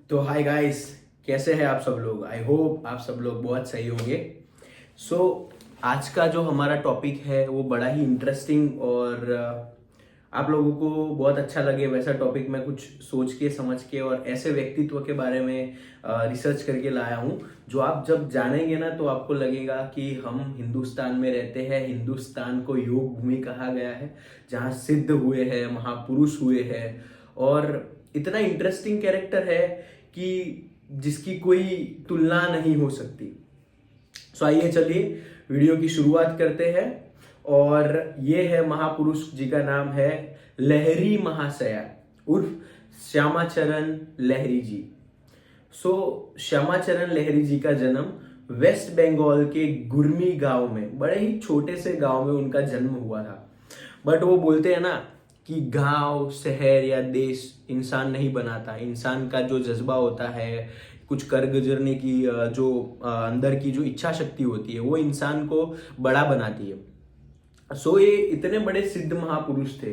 तो hi guys, कैसे हैं आप सब लोग। आई होप आप सब लोग बहुत सही होंगे। सो आज का जो हमारा टॉपिक है वो बड़ा ही इंटरेस्टिंग और आप लोगों को बहुत अच्छा लगे वैसा टॉपिक मैं कुछ सोच के समझ के और ऐसे व्यक्तित्व के बारे में रिसर्च करके लाया हूँ जो आप जब जानेंगे ना तो आपको लगेगा कि हम हिंदुस्तान में रहते हैं। हिंदुस्तान को योग भूमि कहा गया है, जहाँ सिद्ध हुए हैं, महापुरुष हुए हैं और इतना इंटरेस्टिंग कैरेक्टर है कि जिसकी कोई तुलना नहीं हो सकती। सो आइए चलिए वीडियो की शुरुआत करते हैं। और ये है महापुरुष जी का नाम है लहरी महाशया उर्फ श्यामाचरण लहरी जी। सो श्यामाचरण लहरी जी का जन्म वेस्ट बंगाल के गुरमी गांव में, बड़े ही छोटे से गांव में उनका जन्म हुआ था। बट वो बोलते हैं ना कि गांव, शहर या देश इंसान नहीं बनाता। इंसान का जो जज्बा होता है, कुछ कर गुजरने की जो अंदर की जो इच्छा शक्ति होती है वो इंसान को बड़ा बनाती है। सो ये इतने बड़े सिद्ध महापुरुष थे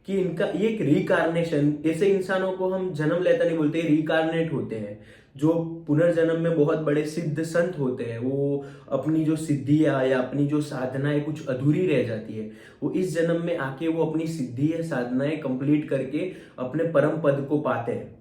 कि इनका ये एक रिकारनेशन, ऐसे इंसानों को हम जन्म लेता नहीं बोलते, रिकारनेट होते हैं जो पुनर्जन्म में बहुत बड़े सिद्ध संत होते हैं। वो अपनी जो सिद्धियां या अपनी जो साधनाएं कुछ अधूरी रह जाती है, वो इस जन्म में आके वो अपनी सिद्धि या साधनाएं कंप्लीट करके अपने परम पद को पाते हैं।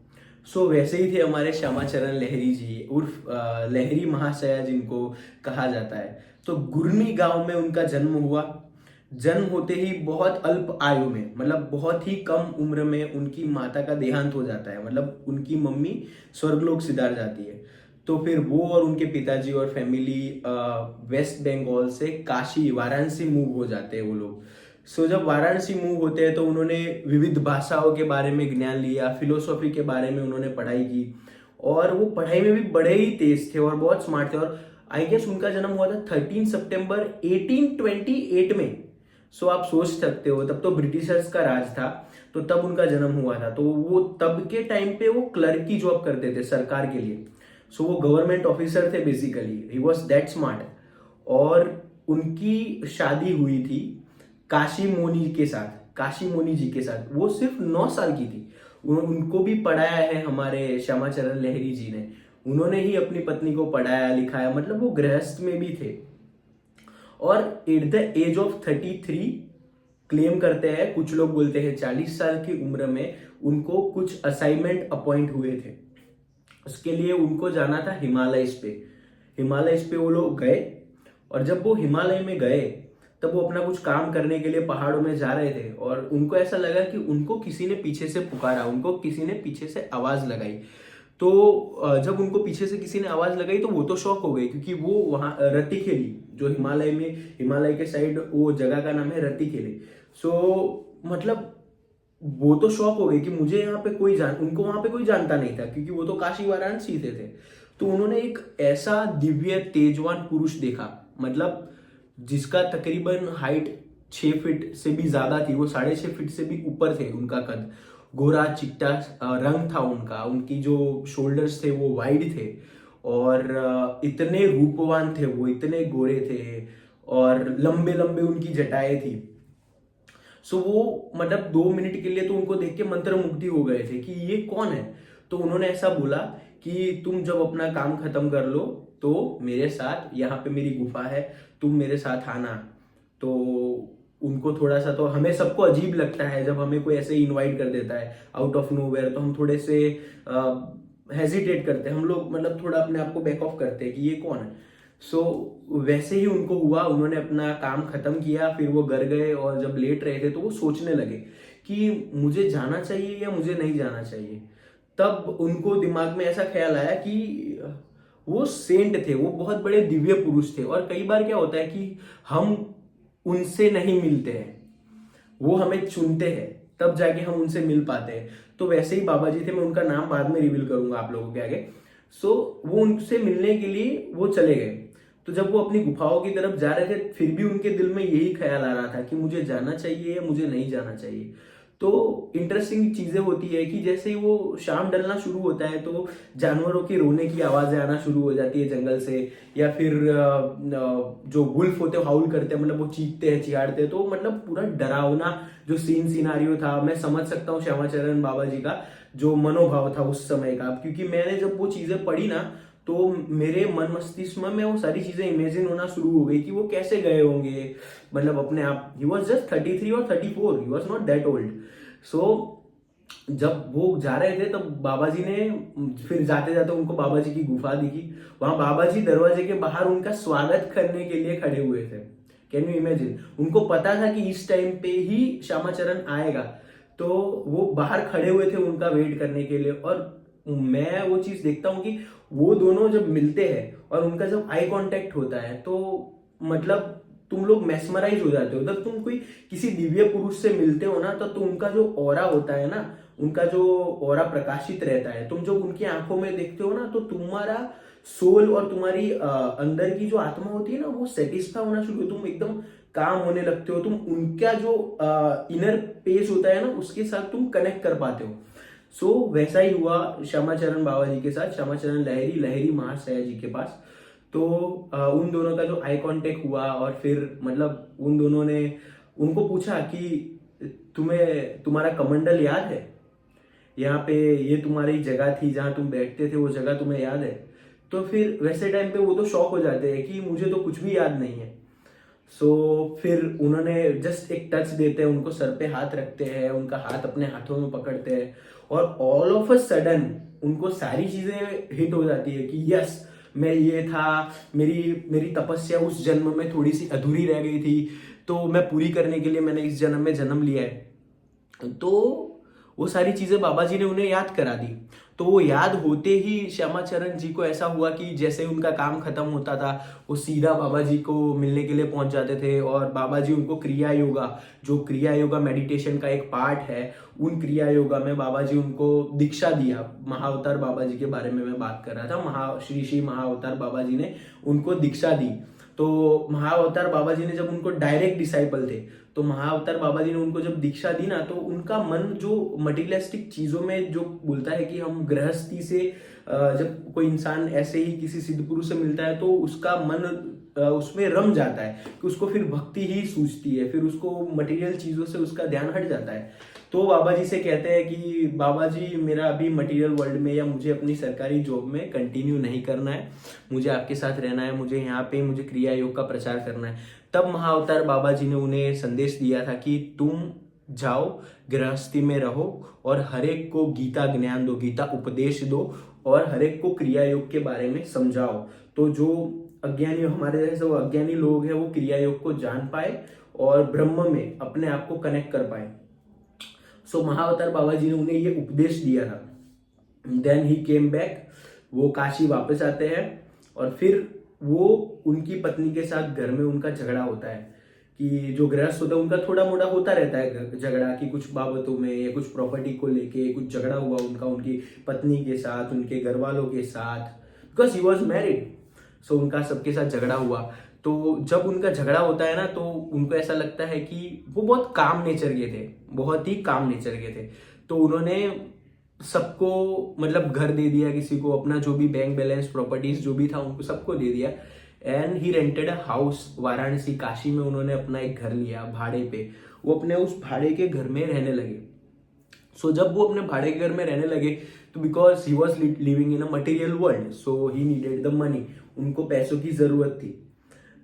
सो वैसे ही थे हमारे श्यामाचरण लहरी जी उर्फ लहरी महाशया जिनको कहा जाता है। तो गुरमी गांव में उनका जन्म हुआ। जन्म होते ही बहुत अल्प आयु में, मतलब बहुत ही कम उम्र में उनकी माता का देहांत हो जाता है। मतलब उनकी मम्मी स्वर्गलोक सिधार जाती है। तो फिर वो और उनके पिताजी और फैमिली वेस्ट बंगाल से काशी, वाराणसी मूव हो जाते हैं वो लोग। सो जब वाराणसी मूव होते हैं तो उन्होंने विविध भाषाओं के बारे में ज्ञान लिया, फिलोसॉफी के बारे में उन्होंने पढ़ाई की और वो पढ़ाई में भी बड़े ही तेज थे और बहुत स्मार्ट थे। और आई गेस उनका जन्म हुआ था 13 सितंबर 1828 में। सो आप सोच सकते हो, तब तो ब्रिटिशर्स का राज था, तो तब उनका जन्म हुआ था। तो वो तब के टाइम पे वो क्लर्क की जॉब करते थे सरकार के लिए। सो वो गवर्नमेंट ऑफिसर थे basically. He was that smart. और उनकी शादी हुई थी काशी मोनी के साथ, काशी मोनी जी के साथ। वो सिर्फ 9 साल की थी। उनको भी पढ़ाया है हमारे श्यामाचरण लहरी जी ने। उन्होंने ही अपनी पत्नी को पढ़ाया लिखाया, मतलब वो गृहस्थ में भी थे। और at the age of 33 claim करते हैं, कुछ लोग बोलते हैं 40 साल की उम्र में उनको कुछ असाइनमेंट अपॉइंट हुए थे। उसके लिए उनको जाना था हिमालयस पे। हिमालयस पे वो लोग गए और जब वो हिमालय में गए तब वो अपना कुछ काम करने के लिए पहाड़ों में जा रहे थे और उनको ऐसा लगा कि उनको किसी ने पीछे से पुकारा, उनको किसी ने पीछे से आवाज लगाई। तो जब उनको पीछे से किसी ने आवाज लगाई तो वो तो शॉक हो गए, क्योंकि वो वहां रतिखेली, जो हिमालय में, हिमालय के साइड वो जगह का नाम है रतिखेली। सो मतलब वो तो शॉक हो गए कि मुझे यहाँ पे कोई उनको वहां पे कोई जानता नहीं था, क्योंकि वो तो काशी वाराणसी से थे। तो उन्होंने एक ऐसा दिव्य तेजवान पुरुष देखा, मतलब जिसका तकरीबन हाइट 6 फीट से भी ज्यादा थी। वो 6.5 फीट से भी ऊपर थे उनका कद। गोरा चिट्टा रंग था उनका। उनकी जो शोल्डर्स थे वो वाइड थे और इतने रूपवान थे वो, इतने गोरे थे और लंबे लंबे उनकी जटाएं थी। सो वो मतलब 2 मिनट के लिए तो उनको देख के मंत्रमुग्ध हो गए थे कि ये कौन है। तो उन्होंने ऐसा बोला कि तुम जब अपना काम खत्म कर लो तो मेरे साथ, यहाँ पे मेरी गुफा है, तुम मेरे साथ आना। तो उनको थोड़ा सा, तो हमें सबको अजीब लगता है जब हमें कोई ऐसे इनवाइट कर देता है आउट ऑफ नोवेयर, तो हम थोड़े से हेजिटेट करते हैं हम लोग, मतलब थोड़ा अपने आप को बैक ऑफ करते हैं कि ये कौन है। सो वैसे ही उनको हुआ। उन्होंने अपना काम खत्म किया, फिर वो घर गए और जब लेट रहे थे तो वो सोचने लगे कि मुझे जाना चाहिए या मुझे नहीं जाना चाहिए। तब उनको दिमाग में ऐसा ख्याल आया कि वो सेंट थे, वो बहुत बड़े दिव्य पुरुष थे और कई बार क्या होता है कि हम उनसे नहीं मिलते हैं, वो हमें चुनते हैं, तब जाके हम उनसे मिल पाते हैं। तो वैसे ही बाबा जी थे, मैं उनका नाम बाद में रिवील करूंगा आप लोगों के आगे। सो वो उनसे मिलने के लिए वो चले गए। तो जब वो अपनी गुफाओं की तरफ जा रहे थे फिर भी उनके दिल में यही ख्याल आ रहा था कि मुझे जाना चाहिए या मुझे नहीं जाना चाहिए। तो इंटरेस्टिंग चीजें होती है कि जैसे ही वो शाम ढलना शुरू होता है तो जानवरों के रोने की आवाजें आना शुरू हो जाती है जंगल से, या फिर जो वुल्फ होते हैं हाउल करते हैं, मतलब वो चीखते हैं, चिहाड़ते हैं। तो मतलब पूरा डरावना जो सीनारियो था, मैं समझ सकता हूँ श्यामाचरण बाबा जी का जो मनोभाव था उस समय का। क्योंकि मैंने जब वो चीजें पढ़ी ना तो मेरे मन मस्तिष्क में वो सारी चीजें इमेजिन होना शुरू हो गई कि वो कैसे गए होंगे, मतलब अपने आप। ही वॉज जस्ट 33 और 34, he was not that old. So जब वो जा रहे थे तब बाबा जी ने फिर जाते जाते उनको बाबा जी की गुफा दिखी। वहां बाबा जी दरवाजे के बाहर उनका स्वागत करने के लिए खड़े हुए थे। Can you imagine? उनको पता था कि इस टाइम पे ही श्यामाचरण आएगा, तो वो बाहर खड़े हुए थे उनका वेट करने के लिए। और मैं वो चीज देखता हूँ कि वो दोनों जब मिलते हैं और उनका जब आई कांटेक्ट होता है तो मतलब तुम लोग मेस्मराइज हो जाते हो। जब तुम कोई किसी दिव्य पुरुष से मिलते हो ना तो उनका जो ऑरा होता है ना, उनका जो ऑरा प्रकाशित रहता है, तुम जो उनकी आंखों में देखते हो ना तो तुम्हारा सोल और तुम्हारी अंदर की जो आत्मा होती है ना वो सेटिस्फाई होना शुरू, तुम एकदम काम होने लगते हो। तुम उनका जो इनर पेस होता है ना उसके साथ तुम कनेक्ट कर पाते हो। सो वैसा ही हुआ श्यामाचरण बाबा जी के साथ, श्यामाचरण लहरी लहरी महाशय जी के पास। तो उन दोनों का जो आई कांटेक्ट हुआ और फिर मतलब उन दोनों ने उनको पूछा कि तुम्हें तुम्हारा कमंडल याद है, यहाँ पे ये तुम्हारी जगह थी जहाँ तुम बैठते थे, वो जगह तुम्हें याद है? तो फिर वैसे टाइम पे वो तो शॉक हो जाते हैं कि मुझे तो कुछ भी याद नहीं है। फिर उन्होंने जस्ट एक टच देते हैं, उनको सर पे हाथ रखते हैं, उनका हाथ अपने हाथों में पकड़ते हैं और ऑल ऑफ अ सडन उनको सारी चीजें हिट हो जाती है कि यस मैं ये था, मेरी मेरी तपस्या उस जन्म में थोड़ी सी अधूरी रह गई थी, तो मैं पूरी करने के लिए मैंने इस जन्म में जन्म लिया है। तो वो सारी चीजें बाबा जी ने उन्हें याद करा दी। तो वो याद होते ही श्यामाचरण जी को ऐसा हुआ कि जैसे उनका काम खत्म होता था वो सीधा बाबा जी को मिलने के लिए पहुंच जाते थे। और बाबा जी उनको क्रिया योगा, जो क्रिया योगा मेडिटेशन का एक पार्ट है, उन क्रिया योगा में बाबा जी उनको दीक्षा दिया। महाअवतार बाबा जी के बारे में मैं बात कर रहा था। श्री श्री महाअवतार बाबा जी ने उनको दीक्षा दी। तो महाअवतार बाबा जी ने जब उनको डायरेक्ट डिसाइपल थे, तो महाअवतार बाबा जी ने उनको जब दीक्षा दी ना तो उनका मन जो मटीरियलिस्टिक चीजों में जो बोलता है कि हम गृहस्थी से जब कोई इंसान ऐसे ही किसी सिद्ध पुरुष से मिलता है तो उसका मन उसमें रम जाता है कि उसको फिर भक्ति ही सूझती है, फिर उसको मटेरियल चीजों से उसका ध्यान हट जाता है। तो बाबा जी से कहते हैं कि बाबा जी मेरा अभी मटेरियल वर्ल्ड में या मुझे अपनी सरकारी जॉब में कंटिन्यू नहीं करना है, मुझे आपके साथ रहना है, मुझे यहाँ पे मुझे क्रिया योग का प्रचार करना है। तब महाअवतार बाबा जी ने उन्हें संदेश दिया था कि तुम जाओ गृहस्थी में रहो और हर एक को गीता ज्ञान दो, गीता उपदेश दो और हर एक को क्रिया योग के बारे में समझाओ। तो जो अज्ञानी हमारे जैसे वो अज्ञानी लोग हैं वो क्रिया योग को जान पाए और ब्रह्म में अपने आप को कनेक्ट कर पाए। सो महाअवतार बाबा जी ने उन्हें ये उपदेश दिया था। देन ही केम बैक, वो काशी वापस आते हैं और फिर वो उनकी पत्नी के साथ घर में उनका झगड़ा होता है कि जो गृहस्थ होता है उनका थोड़ा मोड़ा होता रहता है झगड़ा कि कुछ बाबतों में या कुछ प्रॉपर्टी को लेके कुछ झगड़ा हुआ उनका उनकी पत्नी के साथ, उनके घर वालों के साथ, बिकॉज ही वॉज मैरिड। सो उनका सबके साथ झगड़ा हुआ। तो जब उनका झगड़ा होता है ना तो उनको ऐसा लगता है कि वो बहुत काम नेचर के थे, बहुत ही काम नेचर के थे। तो उन्होंने सबको मतलब घर दे दिया, किसी को अपना जो भी बैंक बैलेंस प्रॉपर्टीज जो भी था उनको सबको दे दिया। And he rented a house Varanasi Kashi में, उन्होंने अपना एक घर लिया भाड़े पे। वो अपने उस भाड़े के घर में रहने लगे। सो जब वो अपने भाड़े के घर में रहने लगे तो because he was living in a material world so he needed the money, उनको पैसों की जरूरत थी।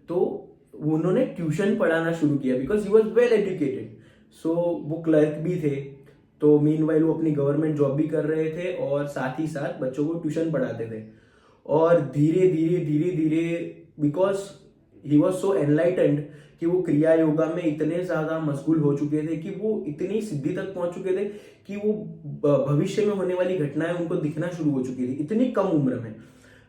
तो उन्होंने ट्यूशन पढ़ाना शुरू किया because he was well educated. So वो क्लर्क भी थे, तो मीनवाइल वो अपनी गवर्नमेंट जॉब भी कर रहे थे और साथ ही साथ बच्चों को ट्यूशन पढ़ाते थे। और धीरे धीरे धीरे धीरे because he was so enlightened कि वो क्रिया योगा में इतने ज्यादा मशगूल हो चुके थे कि वो इतनी सिद्धि तक पहुंच चुके थे कि वो भविष्य में होने वाली घटनाएं उनको दिखना शुरू हो चुकी थी इतनी कम उम्र में।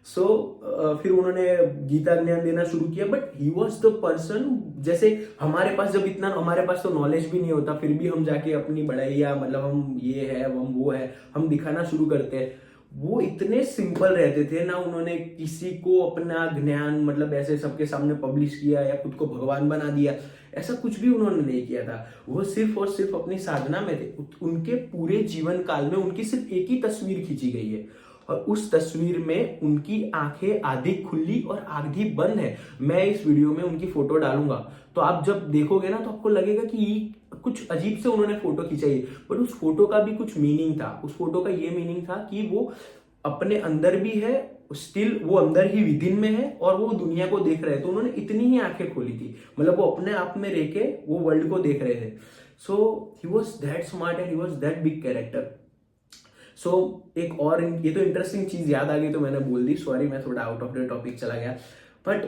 फिर उन्होंने गीता ज्ञान देना शुरू किया। But he was the person, जैसे हमारे पास जब इतना, हमारे पास तो नॉलेज भी नहीं होता फिर भी हम जाके अपनी बढ़ाइया मतलब हम ये है हम वो है हम दिखाना शुरू करते हैं। वो इतने सिंपल रहते थे ना, उन्होंने किसी को अपना ज्ञान मतलब ऐसे सबके सामने पब्लिश किया या खुद को भगवान बना दिया, ऐसा कुछ भी उन्होंने नहीं किया था। वो सिर्फ और सिर्फ अपनी साधना में थे। उनके पूरे जीवन काल में उनकी सिर्फ एक ही तस्वीर खींची गई है और उस तस्वीर में उनकी आंखें आधी खुली और आधी बंद है। मैं इस वीडियो में उनकी फोटो डालूंगा तो आप जब देखोगे ना तो आपको लगेगा कि कुछ अजीब से उन्होंने फोटो खिंचाई, बट उस फोटो का भी कुछ मीनिंग था। उस फोटो का ये मीनिंग था कि वो अपने अंदर भी है, स्टिल वो अंदर ही विदिन में है और वो दुनिया को देख रहे हैं। तो उन्होंने इतनी ही आंखें खोली थी, मतलब वो अपने आप में रह के वो वर्ल्ड को देख रहे थे। So he was that smart and he was that big character. So एक और ये तो इंटरेस्टिंग चीज याद आ गई तो मैंने बोल दी, सॉरी मैं थोड़ा आउट ऑफ द टॉपिक चला गया। बट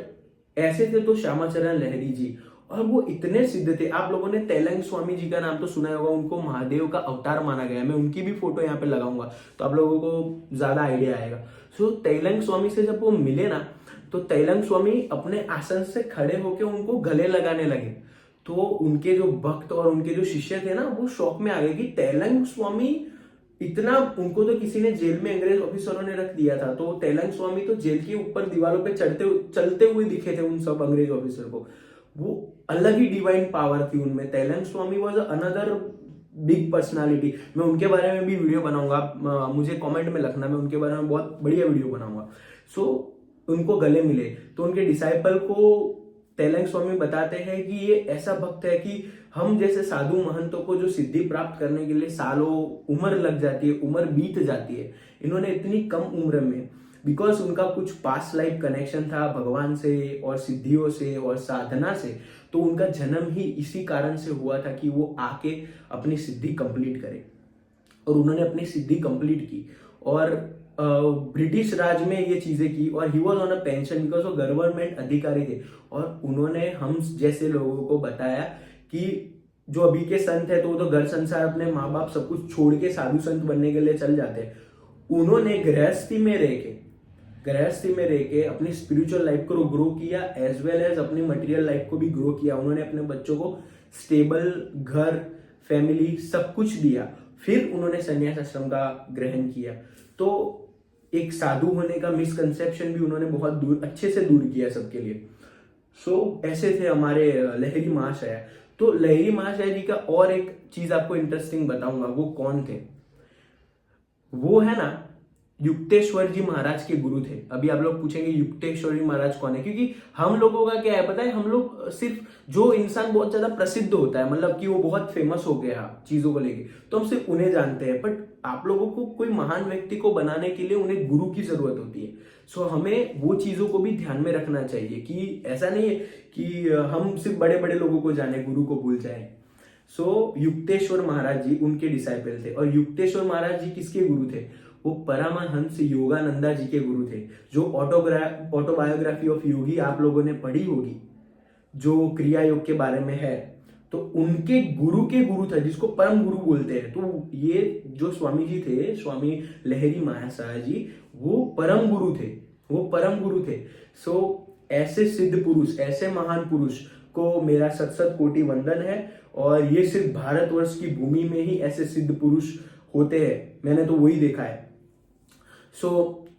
ऐसे थे तो श्यामाचरण लहरी जी, और वो इतने सिद्ध थे। आप लोगों ने तेलंग स्वामी जी का नाम तो सुना होगा, उनको महादेव का अवतार माना गया है। मैं उनकी भी फोटो यहाँ पे लगाऊंगा तो आप लोगों को ज्यादा आइडिया आएगा। सो तेलंग स्वामी से जब वो मिले ना, तो तेलंग स्वामी अपने आसन से खड़े होकर उनको गले लगाने लगे। तो उनके जो भक्त और उनके जो शिष्य थे ना, वो शौक में आ गए कि तेलंग स्वामी इतना, उनको तो किसी ने जेल में अंग्रेज ऑफिसरों ने रख दिया था, तो तेलंग स्वामी तो जेल के ऊपर दीवारों पे चलते हुए दिखे थे उन सब अंग्रेज ऑफिसर को। वो अलग ही डिवाइन पावर थी उनमें। तेलंग स्वामी वॉज अनदर बिग पर्सनालिटी। मैं उनके बारे में भी वीडियो बनाऊंगा, मुझे कमेंट में लिखना, मैं उनके बारे में बहुत बढ़िया वीडियो बनाऊंगा। सो उनको गले मिले तो उनके डिसाइपल को तेलंग स्वामी बताते हैं कि ये ऐसा भक्त है कि हम जैसे साधु महंतों को जो सिद्धि प्राप्त करने के लिए सालों उम्र लग जाती है, उम्र बीत जाती है, इन्होंने इतनी कम उम्र में, बिकॉज उनका कुछ पास्ट लाइफ कनेक्शन था भगवान से और सिद्धियों से और साधना से, तो उनका जन्म ही इसी कारण से हुआ था कि वो आके अपनी सिद्धि कंप्लीट करे। और उन्होंने अपनी सिद्धि कंप्लीट की और ब्रिटिश राज में ये चीजें की। और he was on a pension because वो गवर्नमेंट अधिकारी थे। और उन्होंने हम जैसे लोगों को बताया कि जो अभी के संत है तो वो तो घर संसार अपने माँ बाप सब कुछ छोड़ के साधु संत बनने के लिए चल जाते हैं। उन्होंने गृहस्थी में रह के अपनी स्पिरिचुअल लाइफ को ग्रो किया, एज वेल एज अपनी मटेरियल लाइफ को भी ग्रो किया। उन्होंने अपने बच्चों को स्टेबल घर, फैमिली सब कुछ दिया। फिर उन्होंने संन्यास आश्रम का ग्रहण किया। तो एक साधु होने का मिसकंसेप्शन भी उन्होंने बहुत अच्छे से दूर किया सबके लिए। सो ऐसे थे हमारे लहरी महाशय। तो लहरी महाशय जी का और एक चीज आपको इंटरेस्टिंग बताऊंगा, वो कौन थे। वो है ना युक्तेश्वर जी महाराज के गुरु थे। अभी आप लोग पूछेंगे युक्तेश्वर जी महाराज कौन है, क्योंकि हम लोगों का क्या है पता है, हम लोग सिर्फ जो इंसान बहुत ज्यादा प्रसिद्ध होता है, मतलब कि वो बहुत फेमस हो गया चीजों को लेके, तो हम सिर्फ उन्हें जानते हैं। बट आप लोगों को कोई महान व्यक्ति को बनाने के लिए उन्हें गुरु की जरूरत होती है। सो हमें वो चीजों को भी ध्यान में रखना चाहिए कि ऐसा नहीं है कि हम सिर्फ बड़े बड़े लोगों को जाने, गुरु को भूल जाए। सो युक्तेश्वर महाराज जी उनके डिसाइपल थे। और युक्तेश्वर महाराज जी किसके गुरु थे? वो परमहंस योगानंदा जी के गुरु थे। जो ऑटोबायोग्राफी ऑफ योगी आप लोगों ने पढ़ी होगी, जो क्रिया योग के बारे में है, तो उनके गुरु के गुरु था, जिसको परम गुरु बोलते हैं। तो ये जो स्वामी जी थे, स्वामी लहरी महाशय जी, वो परम गुरु थे। सो ऐसे सिद्ध पुरुष, ऐसे महान पुरुष को मेरा सत कोटि वंदन है। और ये सिर्फ भारतवर्ष की भूमि में ही ऐसे सिद्ध पुरुष होते हैं, मैंने तो वही देखा है। सो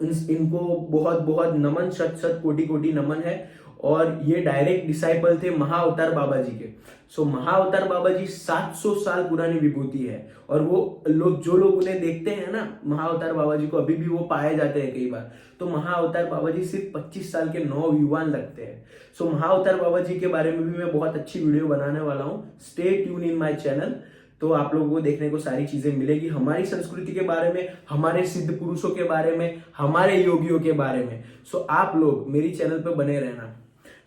इनको बहुत बहुत नमन, शत कोटि नमन है। और ये डायरेक्ट डिसाइपल थे महाअवतार बाबा जी के। सो महाअवतार बाबा जी 700 साल पुरानी विभूति है। और वो लोग, जो लोग उन्हें देखते हैं ना, महाअवतार बाबा जी को अभी भी वो पाए जाते हैं कई बार, तो महाअवतार बाबा जी सिर्फ 25 साल के नौयुवान लगते हैं। सो महाअवतार बाबा जी के बारे में भी मैं बहुत अच्छी वीडियो बनाने वाला हूँ। Stay tune in my channel, तो आप लोगों को देखने को सारी चीजें मिलेगी, हमारी संस्कृति के बारे में, हमारे सिद्ध पुरुषों के बारे में, हमारे योगियों के बारे में। सो आप लोग मेरी चैनल पर बने रहना।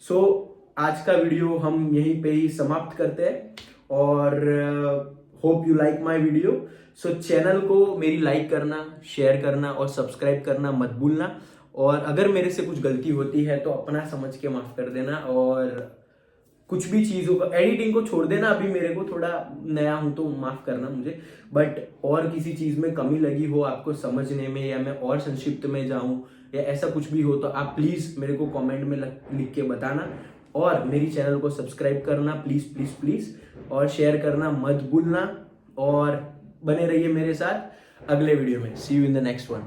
सो आज का वीडियो हम यहीं पे ही समाप्त करते हैं। और hope you like my video. So channel को मेरी लाइक करना, शेयर करना और सब्सक्राइब करना मत भूलना। और अगर मेरे से कुछ गलती होती है तो अपना समझ के माफ कर देना। और कुछ भी चीजों का एडिटिंग को छोड़ देना, अभी मेरे को थोड़ा नया हूं तो माफ करना मुझे। बट और किसी चीज में कमी लगी हो आपको समझने में, या मैं और संक्षिप्त में जाऊं, या ऐसा कुछ भी हो, तो आप प्लीज मेरे को कमेंट में लिख के बताना। और मेरी चैनल को सब्सक्राइब करना प्लीज प्लीज प्लीज, और शेयर करना मत भूलना। और बने रहिए मेरे साथ अगले वीडियो में। See you in the next one.